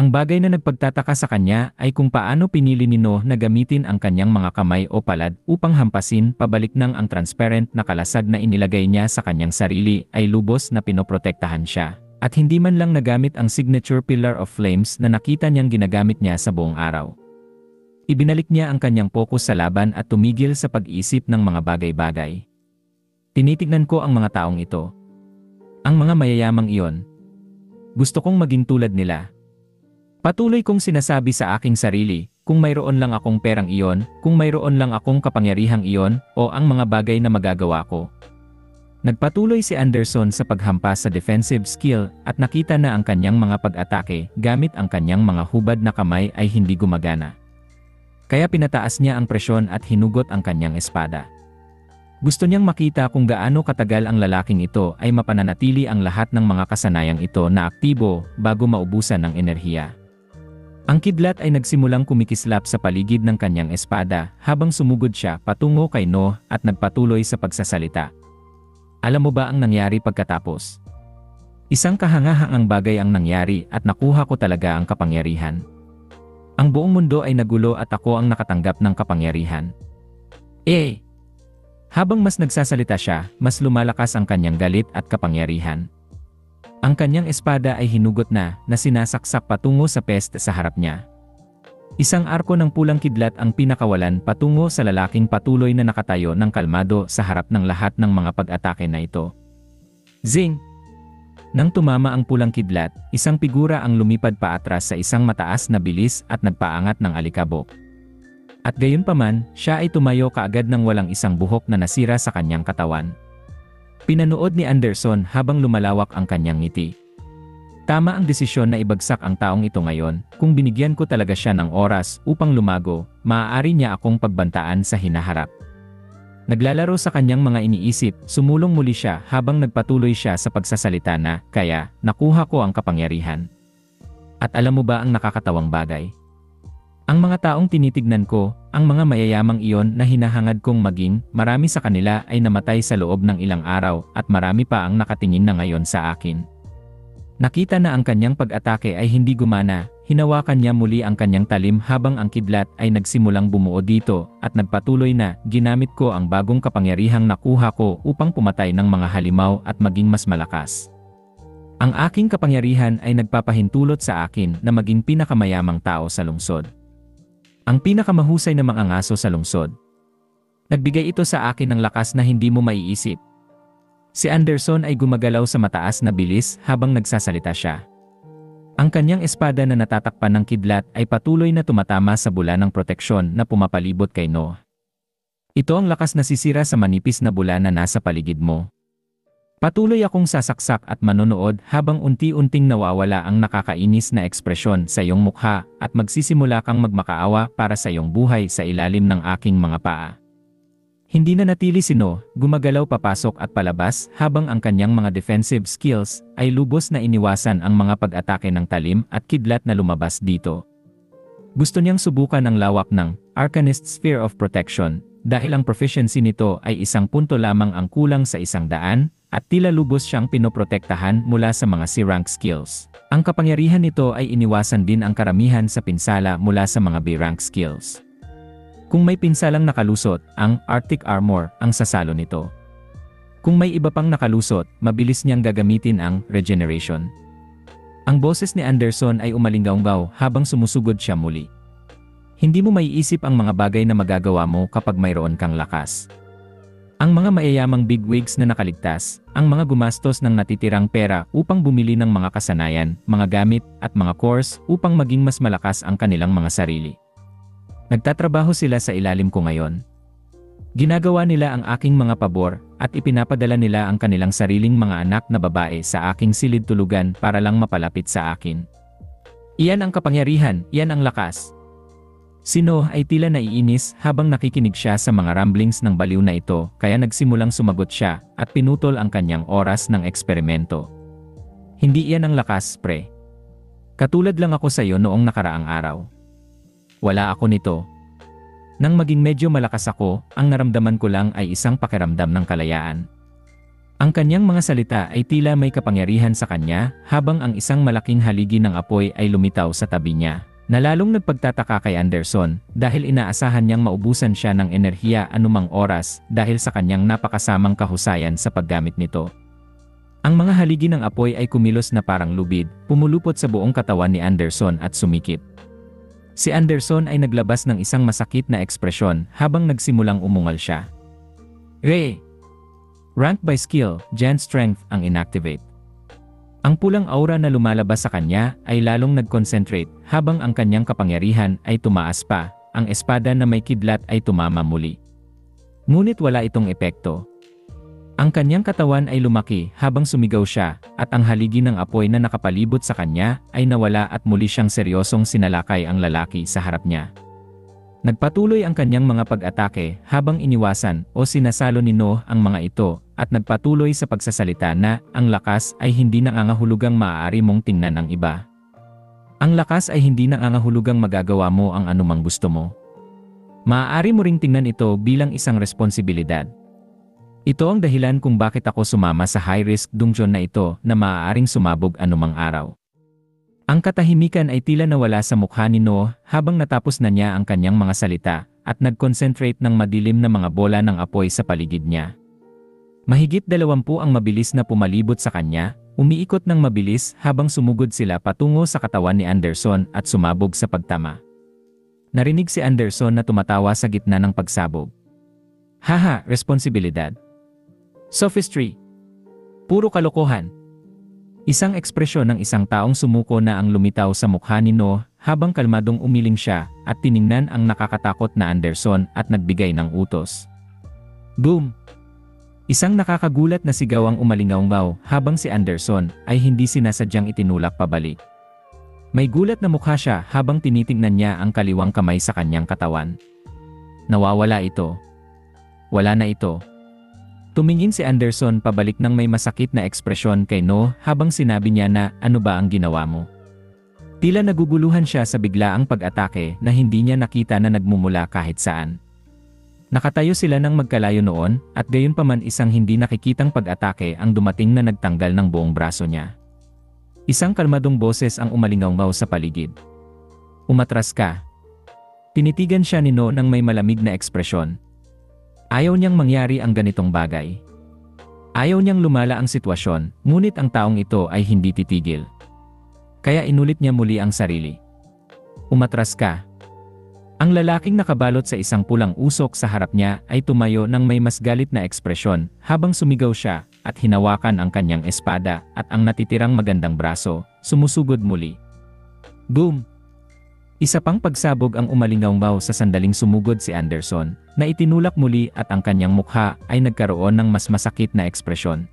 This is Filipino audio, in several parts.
Ang bagay na nagpagtataka sa kanya ay kung paano pinili ni Noh na gamitin ang kanyang mga kamay o palad upang hampasin pabalik ng ang transparent na kalasag na inilagay niya sa kanyang sarili ay lubos na pinoprotektahan siya. At hindi man lang nagamit ang signature pillar of flames na nakita niyang ginagamit niya sa buong araw. Ibinalik niya ang kanyang focus sa laban at tumigil sa pag-iisip ng mga bagay-bagay. Tinitignan ko ang mga taong ito. Ang mga mayayamang iyon. Gusto kong maging tulad nila. Patuloy kong sinasabi sa aking sarili, kung mayroon lang akong perang iyon, kung mayroon lang akong kapangyarihang iyon, o ang mga bagay na magagawa ko. Nagpatuloy si Anderson sa paghampas sa defensive skill at nakita na ang kanyang mga pag-atake gamit ang kanyang mga hubad na kamay ay hindi gumagana. Kaya pinataas niya ang presyon at hinugot ang kanyang espada. Gusto niyang makita kung gaano katagal ang lalaking ito ay mapananatili ang lahat ng mga kasanayang ito na aktibo bago maubusan ng enerhiya. Ang kidlat ay nagsimulang kumikislap sa paligid ng kanyang espada habang sumugod siya patungo kay Noh at nagpatuloy sa pagsasalita. Alam mo ba ang nangyari pagkatapos? Isang kahangahangang bagay ang nangyari at nakuha ko talaga ang kapangyarihan. Ang buong mundo ay nagulo at ako ang nakatanggap ng kapangyarihan. Habang mas nagsasalita siya, mas lumalakas ang kanyang galit at kapangyarihan. Ang kanyang espada ay hinugot na sinasaksak patungo sa peste sa harap niya. Isang arko ng pulang kidlat ang pinakawalan patungo sa lalaking patuloy na nakatayo ng kalmado sa harap ng lahat ng mga pag-atake na ito. Zing! Nang tumama ang pulang kidlat, isang figura ang lumipad paatras sa isang mataas na bilis at nagpaangat ng alikabok. At gayunpaman, siya ay tumayo kaagad nang walang isang buhok na nasira sa kanyang katawan. Pinanood ni Anderson habang lumalawak ang kanyang ngiti. Tama ang desisyon na ibagsak ang taong ito ngayon. Kung binigyan ko talaga siya ng oras upang lumago, maaari niya akong pagbantaan sa hinaharap. Naglalaro sa kanyang mga iniisip, sumulong muli siya habang nagpatuloy siya sa pagsasalita na, kaya, nakuha ko ang kapangyarihan. At alam mo ba ang nakakatawang bagay? Ang mga taong tinitignan ko, ang mga mayayamang iyon na hinahangad kong maging, marami sa kanila ay namatay sa loob ng ilang araw at marami pa ang nakatingin na ngayon sa akin. Nakita na ang kanyang pag-atake ay hindi gumana, hinawakan niya muli ang kanyang talim habang ang kidlat ay nagsimulang bumuo dito at nagpatuloy na, ginamit ko ang bagong kapangyarihang nakuha ko upang pumatay ng mga halimaw at maging mas malakas. Ang aking kapangyarihan ay nagpapahintulot sa akin na maging pinakamayamang tao sa lungsod. Ang pinakamahusay na mga ngaso sa lungsod. Nagbigay ito sa akin ng lakas na hindi mo maiisip. Si Anderson ay gumagalaw sa mataas na bilis habang nagsasalita siya. Ang kanyang espada na natatakpan ng kidlat ay patuloy na tumatama sa bula ng proteksyon na pumapalibot kay Noh. Ito ang lakas na sisira sa manipis na bula na nasa paligid mo. Patuloy akong sasaksak at manonood habang unti-unting nawawala ang nakakainis na ekspresyon sa iyong mukha at magsisimula kang magmakaawa para sa iyong buhay sa ilalim ng aking mga paa. Hindi na natili si Noh, gumagalaw papasok at palabas habang ang kanyang mga defensive skills ay lubos na iniwasan ang mga pag-atake ng talim at kidlat na lumabas dito. Gusto niyang subukan ang lawak ng Arcanist Sphere of Protection dahil ang proficiency nito ay 1 punto lamang ang kulang sa 100 at tila lubos siyang pinoprotektahan mula sa mga C-rank skills. Ang kapangyarihan nito ay iniwasan din ang karamihan sa pinsala mula sa mga B-rank skills. Kung may pinsalang nakalusot, ang Arctic Armor ang sasalo nito. Kung may iba pang nakalusot, mabilis niyang gagamitin ang Regeneration. Ang boses ni Anderson ay umalinggaw habang sumusugod siya muli. Hindi mo maiisip ang mga bagay na magagawa mo kapag mayroon kang lakas. Ang mga mayayamang bigwigs na nakaligtas, ang mga gumastos ng natitirang pera upang bumili ng mga kasanayan, mga gamit, at mga course upang maging mas malakas ang kanilang mga sarili. Nagtatrabaho sila sa ilalim ko ngayon. Ginagawa nila ang aking mga pabor at ipinapadala nila ang kanilang sariling mga anak na babae sa aking silid tulugan para lang mapalapit sa akin. Iyan ang kapangyarihan, iyan ang lakas. Si Noh ay tila naiinis habang nakikinig siya sa mga ramblings ng baliw na ito kaya nagsimulang sumagot siya at pinutol ang kanyang oras ng eksperimento. Hindi iyan ang lakas, pre. Katulad lang ako sa iyo noong nakaraang araw. Wala ako nito. Nang maging medyo malakas ako, ang naramdaman ko lang ay isang pakiramdam ng kalayaan. Ang kanyang mga salita ay tila may kapangyarihan sa kanya, habang ang isang malaking haligi ng apoy ay lumitaw sa tabi niya, na lalong nagpagtataka kay Anderson dahil inaasahan niyang maubusan siya ng enerhiya anumang oras dahil sa kanyang napakasamang kahusayan sa paggamit nito. Ang mga haligi ng apoy ay kumilos na parang lubid, pumulupot sa buong katawan ni Anderson at sumikip. Si Anderson ay naglabas ng isang masakit na ekspresyon habang nagsimulang umungal siya. Rank by skill, Gen Strength ang inactivate. Ang pulang aura na lumalabas sa kanya ay lalong nag-concentrate habang ang kanyang kapangyarihan ay tumaas pa, ang espada na may kidlat ay tumama muli. Ngunit wala itong epekto. Ang kanyang katawan ay lumaki habang sumigaw siya at ang haligi ng apoy na nakapalibot sa kanya ay nawala at muli siyang seryosong sinalakay ang lalaki sa harap niya. Nagpatuloy ang kanyang mga pag-atake habang iniwasan o sinasalo ni No ang mga ito at nagpatuloy sa pagsasalita na ang lakas ay hindi nangangahulugang maaari mong tingnan ang iba. Ang lakas ay hindi nangangahulugang magagawa mo ang anumang gusto mo. Maaari mo ring tingnan ito bilang isang responsibilidad. Ito ang dahilan kung bakit ako sumama sa high-risk dungeon na ito na maaaring sumabog anumang araw. Ang katahimikan ay tila nawala sa mukha ni No habang natapos na niya ang kanyang mga salita at nag-concentrate ng madilim na mga bola ng apoy sa paligid niya. Mahigit 20 ang mabilis na pumalibot sa kanya, umiikot ng mabilis habang sumugod sila patungo sa katawan ni Anderson at sumabog sa pagtama. Narinig si Anderson na tumatawa sa gitna ng pagsabog. Haha, responsibilidad. Sophistry. Puro kalokohan. Isang ekspresyon ng isang taong sumuko na ang lumitaw sa mukha ni No habang kalmadong umiling siya at tiningnan ang nakakatakot na Anderson at nagbigay ng utos. Boom! Isang nakakagulat na sigaw ang umalingaw habang si Anderson ay hindi sinasadyang itinulak pabalik. May gulat na mukha siya habang tinitingnan niya ang kaliwang kamay sa kanyang katawan. Nawawala ito. Wala na ito. Tumingin si Anderson pabalik ng may masakit na ekspresyon kay No habang sinabi niya na ano ba ang ginawa mo. Tila naguguluhan siya sa biglaang pag-atake na hindi niya nakita na nagmumula kahit saan. Nakatayo sila ng magkalayo noon at gayunpaman isang hindi nakikitang pag-atake ang dumating na nagtanggal ng buong braso niya. Isang kalmadong boses ang umalingaw sa paligid. Umatras ka. Tinitigan siya ni No ng may malamig na ekspresyon. Ayaw niyang mangyari ang ganitong bagay. Ayaw niyang lumala ang sitwasyon, ngunit ang taong ito ay hindi titigil. Kaya inulit niya muli ang sarili. Umatras ka. Ang lalaking nakabalot sa isang pulang usok sa harap niya ay tumayo ng may mas galit na ekspresyon habang sumigaw siya at hinawakan ang kanyang espada at ang natitirang magandang braso, sumusugod muli. Boom! Isa pang pagsabog ang umalingaw sa sandaling sumugod si Anderson, na itinulak muli at ang kanyang mukha ay nagkaroon ng mas masakit na ekspresyon.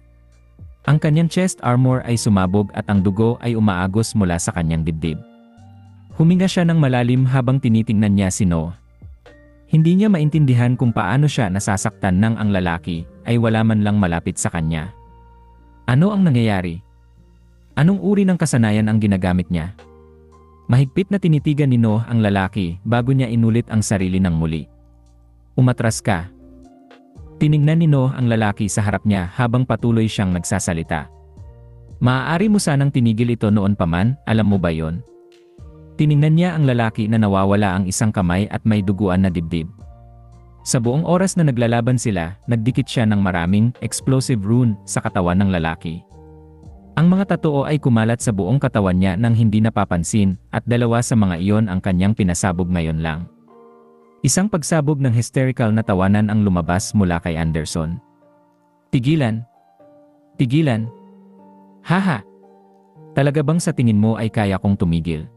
Ang kanyang chest armor ay sumabog at ang dugo ay umaagos mula sa kanyang dibdib. Huminga siya ng malalim habang tinitingnan niya si No. Hindi niya maintindihan kung paano siya nasasaktan nang ang lalaki ay wala man lang malapit sa kanya. Ano ang nangyayari? Anong uri ng kasanayan ang ginagamit niya? Mahigpit na tinitigan ni No ang lalaki bago niya inulit ang sarili ng muli. Umatras ka. Tiningnan ni No ang lalaki sa harap niya habang patuloy siyang nagsasalita. Maaari mo sanang tinigil ito noon pa man, alam mo ba yon? Tiningnan niya ang lalaki na nawawala ang isang kamay at may duguan na dibdib. Sa buong oras na naglalaban sila, nagdikit siya ng maraming explosive rune sa katawan ng lalaki. Ang mga tatoo ay kumalat sa buong katawan niya nang hindi napapansin at dalawa sa mga iyon ang kanyang pinasabog ngayon lang. Isang pagsabog ng hysterical na tawanan ang lumabas mula kay Anderson. Tigilan! Tigilan! Haha! Talaga bang sa tingin mo ay kaya kong tumigil?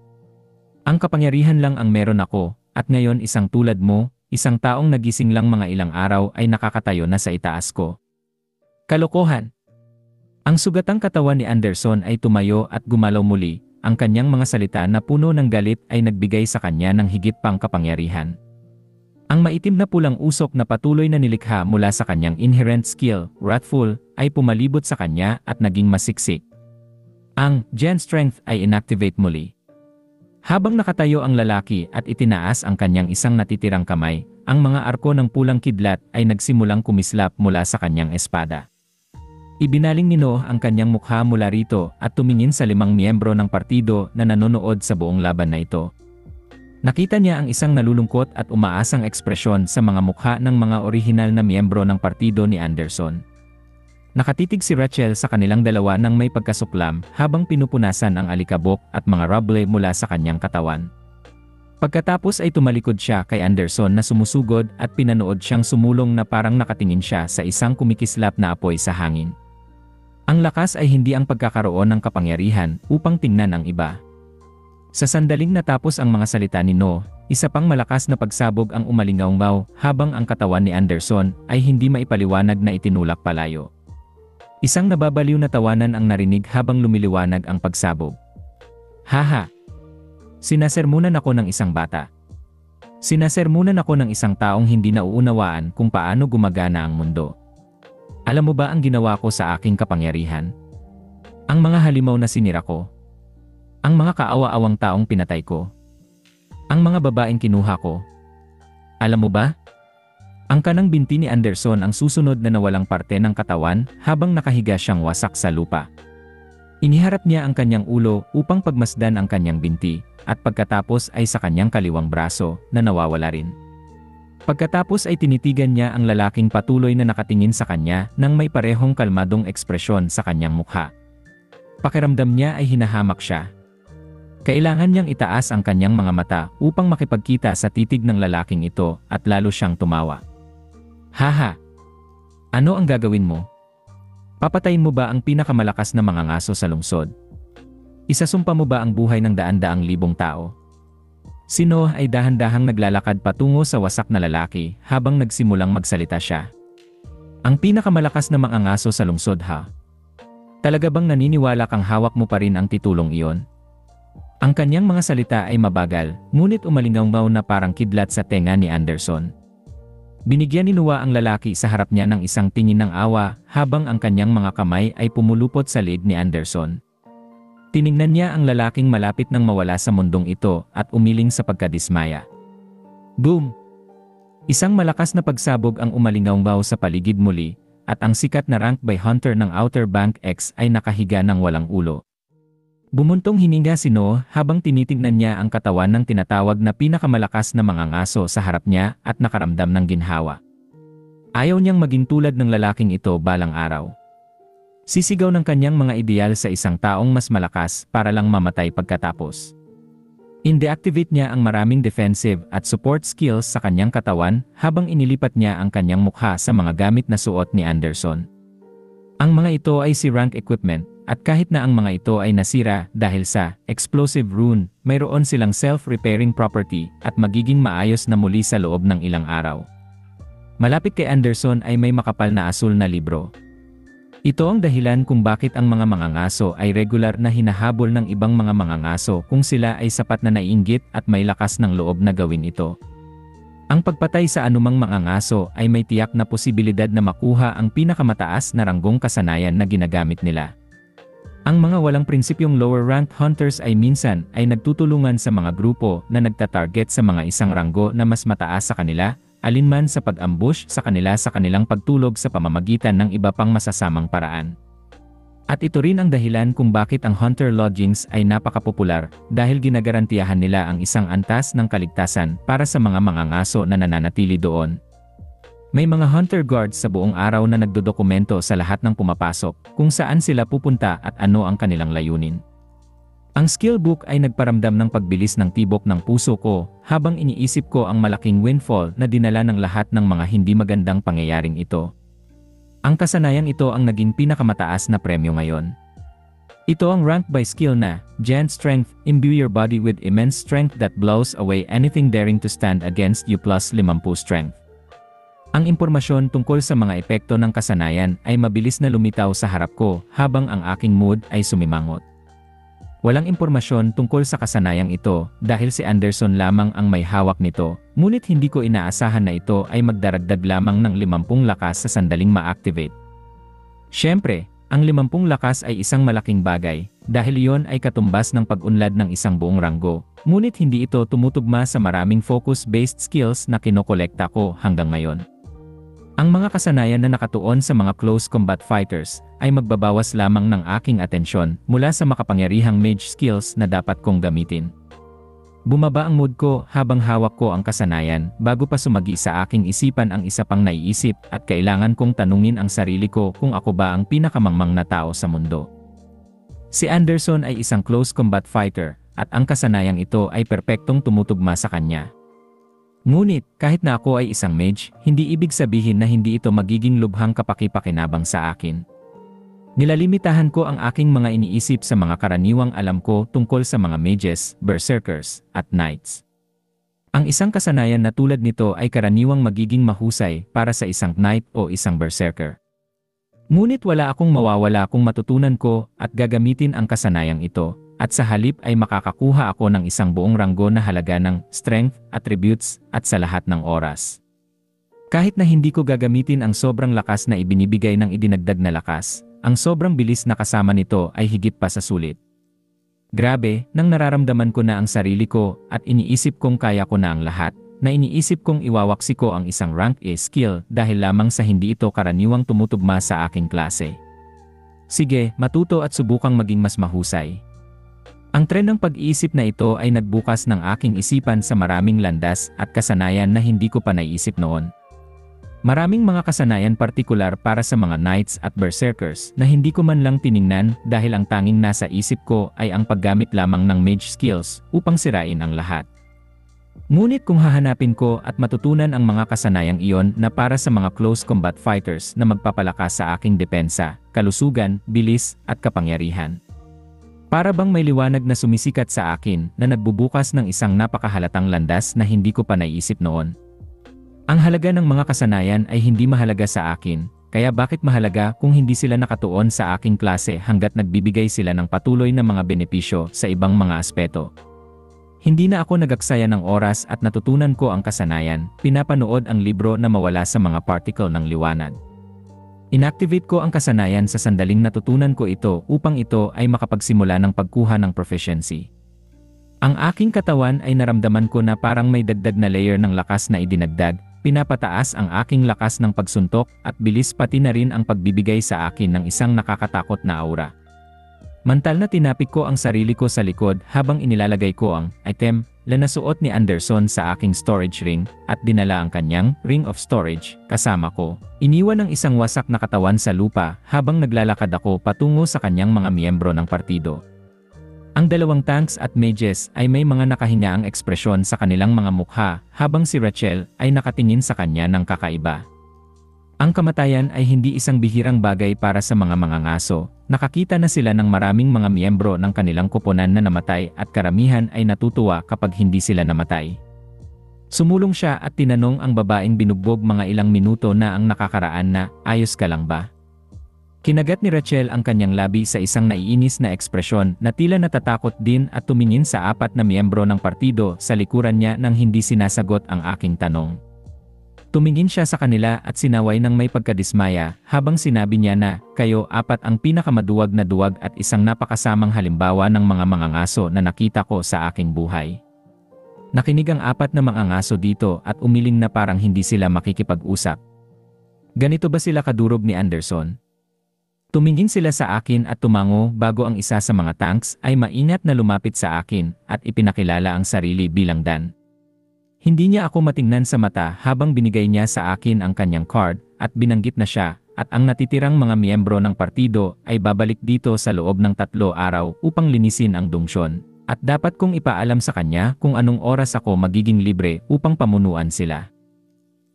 Ang kapangyarihan lang ang meron ako at ngayon isang tulad mo, isang taong nagising lang mga ilang araw ay nakakatayo na sa itaas ko. Kalokohan! Ang sugatang katawan ni Anderson ay tumayo at gumalaw muli, ang kanyang mga salita na puno ng galit ay nagbigay sa kanya ng higit pang kapangyarihan. Ang maitim na pulang usok na patuloy na nilikha mula sa kanyang inherent skill, Wrathful, ay pumalibot sa kanya at naging masiksik. Ang Gen Strength ay inactivate muli. Habang nakatayo ang lalaki at itinaas ang kanyang isang natitirang kamay, ang mga arko ng pulang kidlat ay nagsimulang kumislap mula sa kanyang espada. Ibinaling ni Noh ang kanyang mukha mula rito at tumingin sa 5 miyembro ng partido na nanonood sa buong laban na ito. Nakita niya ang isang nalulungkot at umaasang ekspresyon sa mga mukha ng mga orihinal na miyembro ng partido ni Anderson. Nakatitig si Rachel sa kanilang dalawa nang may pagkasuklam habang pinupunasan ang alikabok at mga rable mula sa kanyang katawan. Pagkatapos ay tumalikod siya kay Anderson na sumusugod at pinanood siyang sumulong na parang nakatingin siya sa isang kumikislap na apoy sa hangin. Ang lakas ay hindi ang pagkakaroon ng kapangyarihan upang tingnan ang iba. Sa sandaling natapos ang mga salita ni Noh, isa pang malakas na pagsabog ang umalingaw habang ang katawan ni Anderson ay hindi maipaliwanag na itinulak palayo. Isang nababaliw na tawanan ang narinig habang lumiliwanag ang pagsabog. Haha! Sinasermunan ako ng isang bata. Sinasermunan ako ng isang taong hindi nauunawaan kung paano gumagana ang mundo. Alam mo ba ang ginawa ko sa aking kapangyarihan? Ang mga halimaw na sinira ko. Ang mga kaawa-awang taong pinatay ko. Ang mga babaeng kinuha ko. Alam mo ba? Ang kanang binti ni Anderson ang susunod na nawalang parte ng katawan habang nakahiga siyang wasak sa lupa. Iniharap niya ang kanyang ulo upang pagmasdan ang kanyang binti, at pagkatapos ay sa kanyang kaliwang braso na nawawala rin. Pagkatapos ay tinitigan niya ang lalaking patuloy na nakatingin sa kanya nang may parehong kalmadong ekspresyon sa kanyang mukha. Pakiramdam niya ay hinahamak siya. Kailangan niyang itaas ang kanyang mga mata upang makipagkita sa titig ng lalaking ito at lalo siyang tumawa. Haha! Ano ang gagawin mo? Papatayin mo ba ang pinakamalakas na mga ngaso sa lungsod? Isasumpa mo ba ang buhay ng daan-daang libong tao? Si Noh ay dahan-dahang naglalakad patungo sa wasak na lalaki habang nagsimulang magsalita siya. Ang pinakamalakas na mga ngaso sa lungsod ha? Talaga bang naniniwala kang hawak mo pa rin ang titulong iyon? Ang kanyang mga salita ay mabagal, ngunit umalingaw na parang kidlat sa tenga ni Anderson. Binigyan ni Noah ang lalaki sa harap niya ng isang tingin ng awa habang ang kanyang mga kamay ay pumulupot sa leeg ni Anderson. Tiningnan niya ang lalaking malapit nang mawala sa mundong ito at umiling sa pagkadismaya. Boom! Isang malakas na pagsabog ang umalingaw sa paligid muli, at ang sikat na rank by hunter ng Outer Bank X ay nakahiga ng walang ulo. Bumuntong hininga si Noh habang tinitingnan niya ang katawan ng tinatawag na pinakamalakas na mga ngaso sa harap niya at nakaramdam ng ginhawa. Ayaw niyang maging tulad ng lalaking ito balang araw. Sisigaw ng kanyang mga ideal sa isang taong mas malakas para lang mamatay pagkatapos. Inde-activate niya ang maraming defensive at support skills sa kanyang katawan habang inilipat niya ang kanyang mukha sa mga gamit na suot ni Anderson. Ang mga ito ay si rank equipment, at kahit na ang mga ito ay nasira dahil sa explosive rune, mayroon silang self-repairing property at magiging maayos na muli sa loob ng ilang araw. Malapit kay Anderson ay may makapal na asul na libro. Ito ang dahilan kung bakit ang mga mangangaso ay regular na hinahabol ng ibang mga mangangaso kung sila ay sapat na naiinggit at may lakas ng loob na gawin ito. Ang pagpatay sa anumang mangangaso ay may tiyak na posibilidad na makuha ang pinakamataas na ranggong kasanayan na ginagamit nila. Ang mga walang prinsipyong lower-ranked hunters ay minsan ay nagtutulungan sa mga grupo na nagtatarget sa mga isang ranggo na mas mataas sa kanila, alinman sa pag-ambush sa kanila sa kanilang pagtulog sa pamamagitan ng iba pang masasamang paraan. At ito rin ang dahilan kung bakit ang hunter lodgings ay napakapopular dahil ginagarantiyahan nila ang isang antas ng kaligtasan para sa mga mangangaso na nananatili doon. May mga hunter guards sa buong araw na nagdodokumento sa lahat ng pumapasok kung saan sila pupunta at ano ang kanilang layunin. Ang skill book ay nagparamdam ng pagbilis ng tibok ng puso ko habang iniisip ko ang malaking windfall na dinala ng lahat ng mga hindi magandang pangyayaring ito. Ang kasanayang ito ang naging pinakamataas na premyo ngayon. Ito ang rank by skill na Giant Strength, imbue your body with immense strength that blows away anything daring to stand against you plus 50 strength. Ang impormasyon tungkol sa mga epekto ng kasanayan ay mabilis na lumitaw sa harap ko habang ang aking mood ay sumimangot. Walang impormasyon tungkol sa kasanayang ito dahil si Anderson lamang ang may hawak nito, ngunit hindi ko inaasahan na ito ay magdaragdag lamang ng 50 lakas sa sandaling ma-activate. Siyempre, ang 50 lakas ay isang malaking bagay dahil iyon ay katumbas ng pag-unlad ng isang buong ranggo, ngunit hindi ito tumutugma sa maraming focus-based skills na kinokolekta ko hanggang ngayon. Ang mga kasanayan na nakatuon sa mga close combat fighters ay magbabawas lamang ng aking atensyon mula sa makapangyarihang mage skills na dapat kong gamitin. Bumaba ang mood ko habang hawak ko ang kasanayan bago pa sumagi sa aking isipan ang isa pang naiisip at kailangan kong tanungin ang sarili ko kung ako ba ang pinakamangmang na tao sa mundo. Si Anderson ay isang close combat fighter at ang kasanayang ito ay perpektong tumutugma sa kanya. Ngunit, kahit na ako ay isang mage, hindi ibig sabihin na hindi ito magiging lubhang kapaki-pakinabang sa akin. Nilalimitahan ko ang aking mga iniisip sa mga karaniwang alam ko tungkol sa mga mages, berserkers, at knights. Ang isang kasanayan na tulad nito ay karaniwang magiging mahusay para sa isang knight o isang berserker. Ngunit wala akong mawawala kung matutunan ko at gagamitin ang kasanayang ito. At sa halip ay makakakuha ako ng isang buong ranggo na halaga ng strength, attributes, at sa lahat ng oras. Kahit na hindi ko gagamitin ang sobrang lakas na ibinibigay ng idinagdag na lakas, ang sobrang bilis na kasama nito ay higit pa sa sulit. Grabe, nang nararamdaman ko na ang sarili ko at iniisip kong kaya ko na ang lahat, na iniisip kong iwawaksi ko ang isang rank A skill dahil lamang sa hindi ito karaniwang tumutugma sa aking klase. Sige, matuto at subukang maging mas mahusay. Ang trend ng pag-iisip na ito ay nagbukas ng aking isipan sa maraming landas at kasanayan na hindi ko pa naiisip noon. Maraming mga kasanayan partikular para sa mga knights at berserkers na hindi ko man lang tiningnan dahil ang tanging nasa isip ko ay ang paggamit lamang ng mage skills upang sirain ang lahat. Ngunit kung hahanapin ko at matutunan ang mga kasanayang iyon na para sa mga close combat fighters na magpapalakas sa aking depensa, kalusugan, bilis, at kapangyarihan. Para bang may liwanag na sumisikat sa akin na nagbubukas ng isang napakahalatang landas na hindi ko pa naiisip noon. Ang halaga ng mga kasanayan ay hindi mahalaga sa akin, kaya bakit mahalaga kung hindi sila nakatuon sa aking klase hanggat nagbibigay sila ng patuloy na mga benepisyo sa ibang mga aspeto. Hindi na ako nagaksaya ng oras at natutunan ko ang kasanayan, pinapanood ang libro na mawala sa mga particle ng liwanag. Inactivate ko ang kasanayan sa sandaling natutunan ko ito upang ito ay makapagsimula ng pagkuha ng proficiency. Ang aking katawan ay naramdaman ko na parang may dagdag na layer ng lakas na idinagdag, pinapataas ang aking lakas ng pagsuntok at bilis pati na rin ang pagbibigay sa akin ng isang nakakatakot na aura. Mantal na tinapik ko ang sarili ko sa likod habang inilalagay ko ang item na nasuot ni Anderson sa aking storage ring at dinala ang kanyang ring of storage kasama ko. Iniwan ang isang wasak na katawan sa lupa habang naglalakad ako patungo sa kanyang mga miyembro ng partido. Ang dalawang tanks at mages ay may mga nakahingaang ekspresyon sa kanilang mga mukha habang si Rachel ay nakatingin sa kanya ng kakaiba. Ang kamatayan ay hindi isang bihirang bagay para sa mga mangangaso. Nakakita na sila ng maraming mga miyembro ng kanilang koponan na namatay at karamihan ay natutuwa kapag hindi sila namatay. Sumulong siya at tinanong ang babaeng binugbog mga ilang minuto na ang nakakaraan na, "Ayos ka lang ba?" Kinagat ni Rachel ang kanyang labi sa isang naiinis na ekspresyon na tila natatakot din at tumingin sa apat na miyembro ng partido sa likuran niya nang hindi sinasagot ang aking tanong. Tumingin siya sa kanila at sinaway ng may pagkadismaya habang sinabi niya na, "Kayo apat ang pinakamaduwag na duwag at isang napakasamang halimbawa ng mga mangangaso na nakita ko sa aking buhay." Nakinig ang apat na mangangaso dito at umiling na parang hindi sila makikipag-usap. Ganito ba sila kadurog ni Anderson? Tumingin sila sa akin at tumango bago ang isa sa mga tanks ay maingat na lumapit sa akin at ipinakilala ang sarili bilang Dan. Hindi niya ako matingnan sa mata habang binigay niya sa akin ang kanyang card at binanggit na siya at ang natitirang mga miyembro ng partido ay babalik dito sa loob ng 3 araw upang linisin ang dungsyon at dapat kong ipaalam sa kanya kung anong oras ako magiging libre upang pamunuan sila.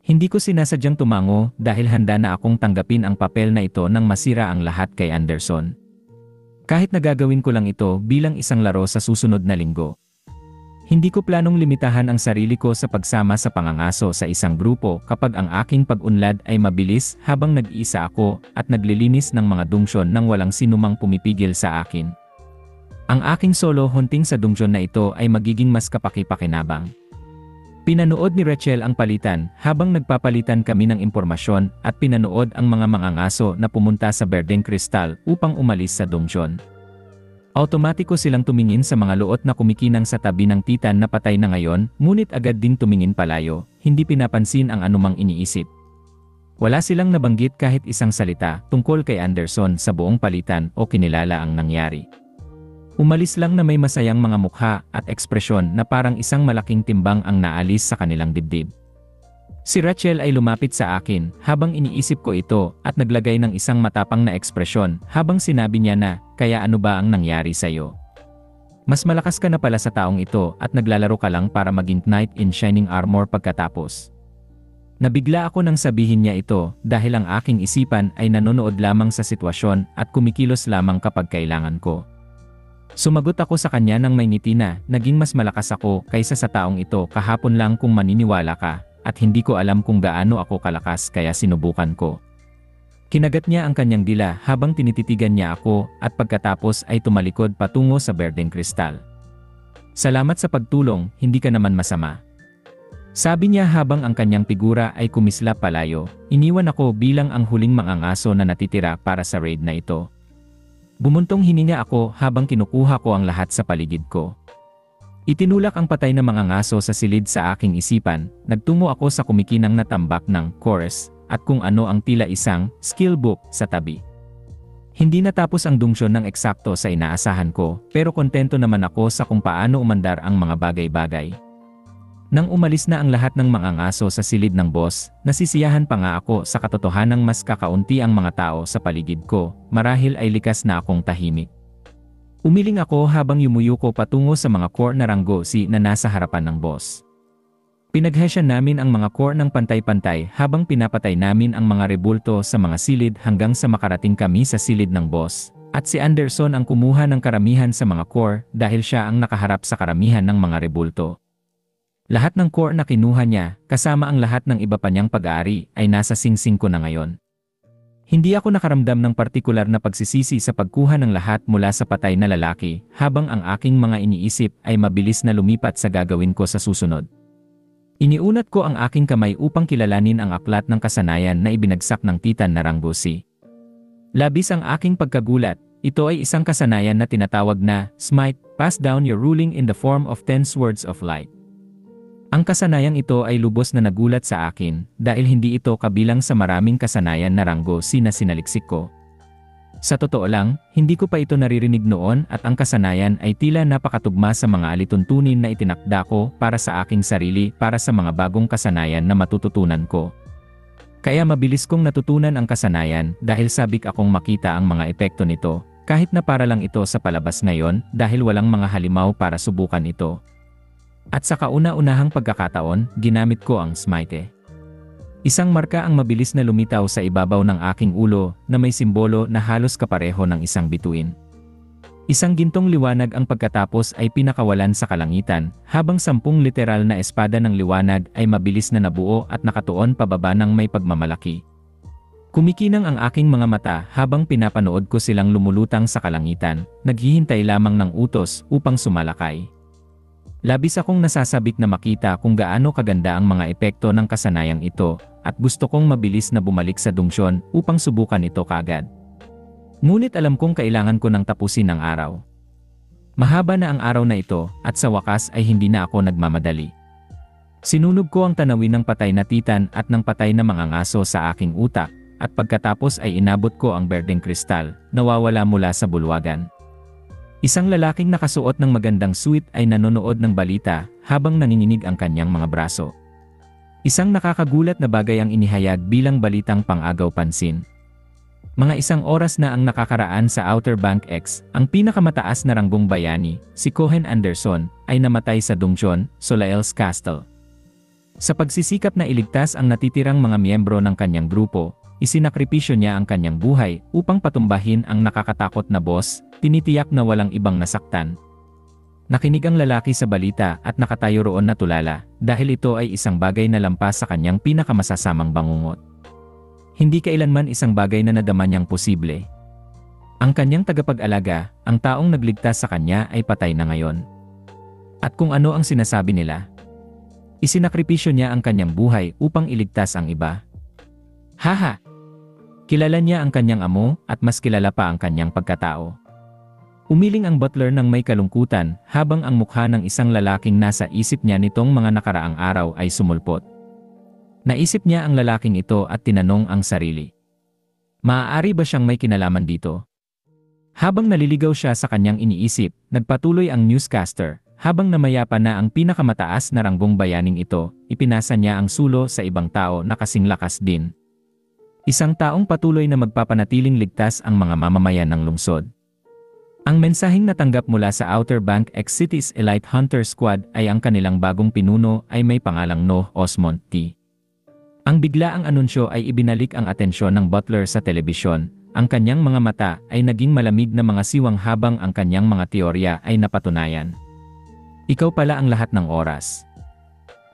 Hindi ko sinasadyang tumango dahil handa na akong tanggapin ang papel na ito nang masira ang lahat kay Anderson. Kahit nagagawin ko lang ito bilang isang laro sa susunod na linggo. Hindi ko planong limitahan ang sarili ko sa pagsama sa pangangaso sa isang grupo kapag ang aking pag-unlad ay mabilis habang nag-iisa ako at naglilinis ng mga dungsyon nang walang sinumang pumipigil sa akin. Ang aking solo hunting sa dungsyon na ito ay magiging mas kapaki-pakinabang. Pinanood ni Rachel ang palitan habang nagpapalitan kami ng impormasyon at pinanood ang mga mangangaso na pumunta sa Berdeng Kristal upang umalis sa dungsyon. Automatiko silang tumingin sa mga luot na kumikinang sa tabi ng titan na patay na ngayon, ngunit agad din tumingin palayo, hindi pinapansin ang anumang iniisip. Wala silang nabanggit kahit isang salita tungkol kay Anderson sa buong palitan o kinilala ang nangyari. Umalis lang na may masayang mga mukha at ekspresyon na parang isang malaking timbang ang naalis sa kanilang dibdib. Si Rachel ay lumapit sa akin habang iniisip ko ito at naglagay ng isang matapang na ekspresyon habang sinabi niya na, "Kaya ano ba ang nangyari sa'yo? Mas malakas ka na pala sa taong ito at naglalaro ka lang para maging knight in shining armor pagkatapos." Nabigla ako nang sabihin niya ito dahil ang aking isipan ay nanonood lamang sa sitwasyon at kumikilos lamang kapag kailangan ko. Sumagot ako sa kanya ng may ngiti na, "Naging mas malakas ako kaysa sa taong ito kahapon lang kung maniniwala ka, at hindi ko alam kung gaano ako kalakas kaya sinubukan ko." Kinagat niya ang kanyang dila habang tinititigan niya ako at pagkatapos ay tumalikod patungo sa berdeng kristal. "Salamat sa pagtulong, hindi ka naman masama." Sabi niya habang ang kanyang figura ay kumislap palayo. Iniwan ako bilang ang huling mangangaso na natitira para sa raid na ito. Bumuntong hininga ako habang kinukuha ko ang lahat sa paligid ko. Itinulak ang patay na mangangaso sa silid sa aking isipan, nagtungo ako sa kumikinang na tambak ng chorus at kung ano ang tila isang skill book sa tabi. Hindi natapos ang dungsyon ng eksakto sa inaasahan ko, pero kontento naman ako sa kung paano umandar ang mga bagay-bagay. Nang umalis na ang lahat ng mangangaso sa silid ng boss, nasisiyahan pa nga ako sa katotohanang mas kakaunti ang mga tao sa paligid ko, marahil ay likas na akong tahimik. Umiling ako habang yumuyuko patungo sa mga core na ranggosi na nasa harapan ng boss. Pinaghesyan namin ang mga core ng pantay-pantay habang pinapatay namin ang mga rebulto sa mga silid hanggang sa makarating kami sa silid ng boss, at si Anderson ang kumuha ng karamihan sa mga core dahil siya ang nakaharap sa karamihan ng mga rebulto. Lahat ng core na kinuha niya, kasama ang lahat ng iba pa niyang pag-aari, ay nasa singsing ko na ngayon. Hindi ako nakaramdam ng partikular na pagsisisi sa pagkuha ng lahat mula sa patay na lalaki, habang ang aking mga iniisip ay mabilis na lumipat sa gagawin ko sa susunod. Iniunat ko ang aking kamay upang kilalanin ang aklat ng kasanayan na ibinagsak ng Titan na Ranggosi. Labis ang aking pagkagulat. Ito ay isang kasanayan na tinatawag na Smite, pass down your ruling in the form of 10 swords of light. Ang kasanayang ito ay lubos na nagulat sa akin dahil hindi ito kabilang sa maraming kasanayan na ranggosi na sinaliksik ko. Sa totoo lang, hindi ko pa ito naririnig noon at ang kasanayan ay tila napakatugma sa mga alituntunin na itinakda ko para sa aking sarili para sa mga bagong kasanayan na matututunan ko. Kaya mabilis kong natutunan ang kasanayan dahil sabik akong makita ang mga epekto nito, kahit na para lang ito sa palabas ngayon dahil walang mga halimaw para subukan ito. At sa kauna-unahang pagkakataon, ginamit ko ang Smite. Isang marka ang mabilis na lumitaw sa ibabaw ng aking ulo na may simbolo na halos kapareho ng isang bituin. Isang gintong liwanag ang pagkatapos ay pinakawalan sa kalangitan, habang 10 literal na espada ng liwanag ay mabilis na nabuo at nakatuon pababa ng may pagmamalaki. Kumikinang ang aking mga mata habang pinapanood ko silang lumulutang sa kalangitan, naghihintay lamang ng utos upang sumalakay. Labis akong nasasabik na makita kung gaano kaganda ang mga epekto ng kasanayang ito at gusto kong mabilis na bumalik sa dungsyon upang subukan ito kaagad. Ngunit alam kong kailangan ko nang tapusin ang araw. Mahaba na ang araw na ito at sa wakas ay hindi na ako nagmamadali. Sinunog ko ang tanawin ng patay na Titan at ng patay na mga ngaso sa aking utak at pagkatapos ay inabot ko ang berdeng kristal, nawawala mula sa bulwagan. Isang lalaking nakasuot ng magandang suit ay nanonood ng balita habang nanginginig ang kanyang mga braso. Isang nakakagulat na bagay ang inihayag bilang balitang pang-agaw pansin. Mga 1 oras na ang nakakaraan sa Outer Bank X, ang pinakamataas na ranggong bayani, si Cohen Anderson, ay namatay sa dungsyon, Solael's Castle. Sa pagsisikap na iligtas ang natitirang mga miyembro ng kanyang grupo, isinakripisyo niya ang kanyang buhay upang patumbahin ang nakakatakot na boss, tinitiyak na walang ibang nasaktan. Nakinig ang lalaki sa balita at nakatayo roon na tulala dahil ito ay isang bagay na lampas sa kanyang pinakamasasamang bangungot. Hindi kailanman isang bagay na nadama niyang posible. Ang kanyang tagapag-alaga, ang taong nagligtas sa kanya ay patay na ngayon. At kung ano ang sinasabi nila, isinakripisyo niya ang kanyang buhay upang iligtas ang iba. Haha! Kilala niya ang kanyang amo at mas kilala pa ang kanyang pagkatao. Umiling ang butler ng may kalungkutan habang ang mukha ng isang lalaking nasa isip niya nitong mga nakaraang araw ay sumulpot. Naisip niya ang lalaking ito at tinanong ang sarili. Maaari ba siyang may kinalaman dito? Habang naliligaw siya sa kanyang iniisip, nagpatuloy ang newscaster. Habang namayapa na ang pinakamataas na ranggong bayaning ito, ipinasa niya ang sulo sa ibang tao na kasing lakas din. Isang taong patuloy na magpapanatiling ligtas ang mga mamamayan ng lungsod. Ang mensaheng natanggap mula sa Outer Bank X City's Elite Hunter Squad ay ang kanilang bagong pinuno ay may pangalang Noh Osmond T. Ang biglaang anunsyo ay ibinalik ang atensyon ng butler sa telebisyon. Ang kanyang mga mata ay naging malamig na mga siwang habang ang kanyang mga teorya ay napatunayan. Ikaw pala ang lahat ng oras.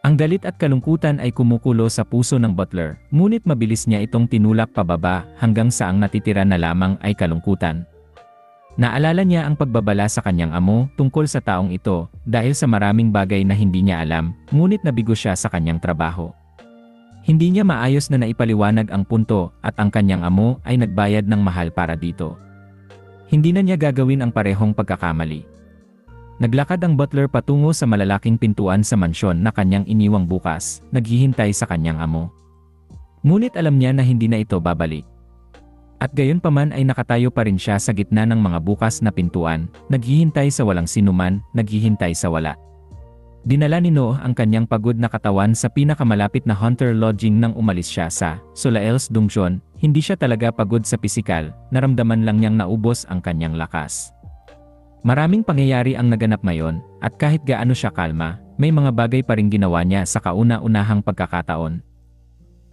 Ang galit at kalungkutan ay kumukulo sa puso ng butler, ngunit mabilis niya itong tinulak pababa hanggang sa ang natitira na lamang ay kalungkutan. Naalala niya ang pagbabala sa kanyang amo tungkol sa taong ito dahil sa maraming bagay na hindi niya alam, ngunit nabigo siya sa kanyang trabaho. Hindi niya maayos na naipaliwanag ang punto at ang kanyang amo ay nagbayad ng mahal para dito. Hindi na niya gagawin ang parehong pagkakamali. Naglakad ang butler patungo sa malalaking pintuan sa mansyon na kanyang iniwang bukas, naghihintay sa kanyang amo. Ngunit alam niya na hindi na ito babalik. At gayon paman ay nakatayo pa rin siya sa gitna ng mga bukas na pintuan, naghihintay sa walang sinuman, naghihintay sa wala. Dinala ni Noh ang kanyang pagod na katawan sa pinakamalapit na hunter lodging nang umalis siya sa Solaels Dungsion. Hindi siya talaga pagod sa pisikal, naramdaman lang niyang naubos ang kanyang lakas. Maraming pangyayari ang naganap ngayon, at kahit gaano siya kalma, may mga bagay pa ring ginawa niya sa kauna-unahang pagkakataon.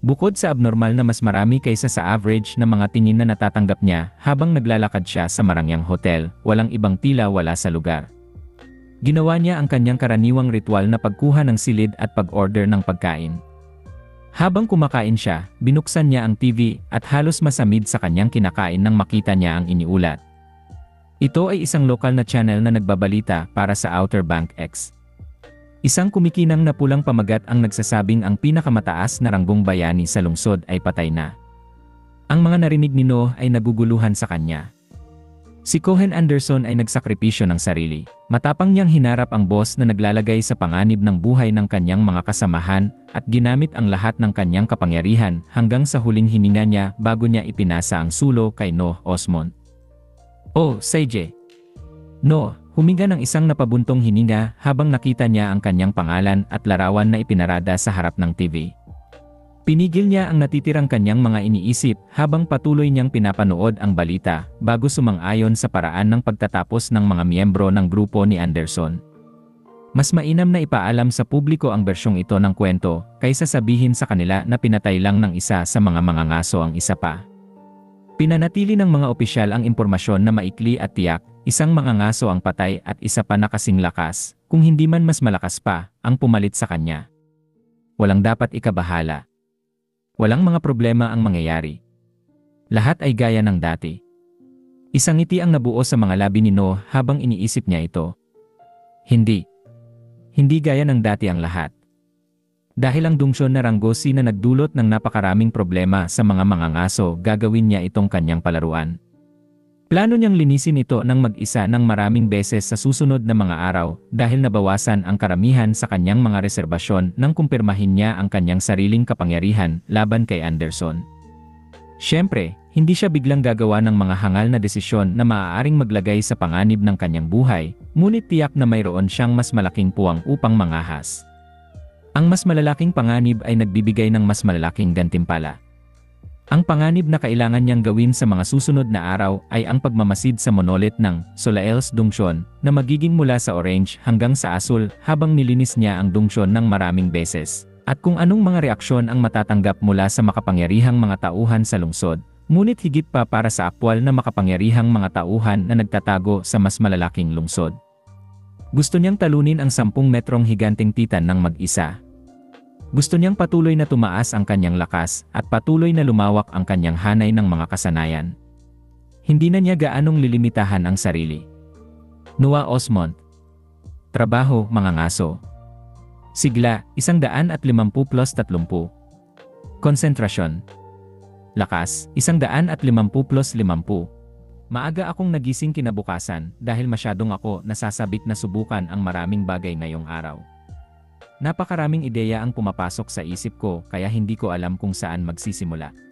Bukod sa abnormal na mas marami kaysa sa average na mga tingin na natatanggap niya habang naglalakad siya sa marangyang hotel, walang ibang tila wala sa lugar. Ginawa niya ang kanyang karaniwang ritual na pagkuha ng silid at pag-order ng pagkain. Habang kumakain siya, binuksan niya ang TV at halos masamid sa kanyang kinakain nang makita niya ang iniulat. Ito ay isang lokal na channel na nagbabalita para sa Outer Bank X. Isang kumikinang na pulang pamagat ang nagsasabing ang pinakamataas na ranggong bayani sa lungsod ay patay na. Ang mga narinig ni Noh ay naguguluhan sa kanya. Si Cohen Anderson ay nagsakripisyo ng sarili. Matapang niyang hinarap ang boss na naglalagay sa panganib ng buhay ng kanyang mga kasamahan at ginamit ang lahat ng kanyang kapangyarihan hanggang sa huling hininga niya bago niya ipinasa ang sulo kay Noh Osmond. Oh, CJ. Noh, huminga ng isang napabuntong hininga habang nakita niya ang kanyang pangalan at larawan na ipinarada sa harap ng TV. Pinigil niya ang natitirang kanyang mga iniisip habang patuloy niyang pinapanood ang balita bago sumang-ayon sa paraan ng pagtatapos ng mga miyembro ng grupo ni Anderson. Mas mainam na ipaalam sa publiko ang bersyong ito ng kwento kaysa sabihin sa kanila na pinatay lang ng isa sa mga mangangaso ang isa pa. Pinanatili ng mga opisyal ang impormasyon na maikli at tiyak, isang mangangaso ang patay at isa pa na kasing lakas, kung hindi man mas malakas pa, ang pumalit sa kanya. Walang dapat ikabahala. Walang mga problema ang mangyayari. Lahat ay gaya ng dati. Isang ngiti ang nabuo sa mga labi ni Noh habang iniisip niya ito. Hindi. Hindi gaya ng dati ang lahat. Dahil ang Dungsyon na Ranggosi na nagdulot ng napakaraming problema sa mga mangangaso, gagawin niya itong kanyang palaruan. Plano niyang linisin ito ng mag-isa ng maraming beses sa susunod na mga araw dahil nabawasan ang karamihan sa kanyang mga reserbasyon nang kumpirmahin niya ang kanyang sariling kapangyarihan laban kay Anderson. Siyempre, hindi siya biglang gagawa ng mga hangal na desisyon na maaaring maglagay sa panganib ng kanyang buhay, ngunit tiyak na mayroon siyang mas malaking puwang upang mangahas. Ang mas malalaking panganib ay nagbibigay ng mas malalaking gantimpala. Ang panganib na kailangan niyang gawin sa mga susunod na araw ay ang pagmamasid sa monolith ng Solaels Dungsyon na magiging mula sa orange hanggang sa asul habang nilinis niya ang Dungsyon ng maraming beses. At kung anong mga reaksyon ang matatanggap mula sa makapangyarihang mga tauhan sa lungsod, ngunit higit pa para sa aktwal na makapangyarihang mga tauhan na nagtatago sa mas malalaking lungsod. Gusto niyang talunin ang 10 metrong higanting titan ng mag-isa. Gusto niyang patuloy na tumaas ang kanyang lakas at patuloy na lumawak ang kanyang hanay ng mga kasanayan. Hindi na niya gaanong lilimitahan ang sarili. Noah Osmond. Trabaho, mangangaso. Sigla, 150 plus 30. Konsentrasyon. Lakas, 150 plus 50. Maaga akong nagising kinabukasan dahil masyadong ako nasasabik na subukan ang maraming bagay ngayong araw. Napakaraming ideya ang pumapasok sa isip ko kaya hindi ko alam kung saan magsisimula.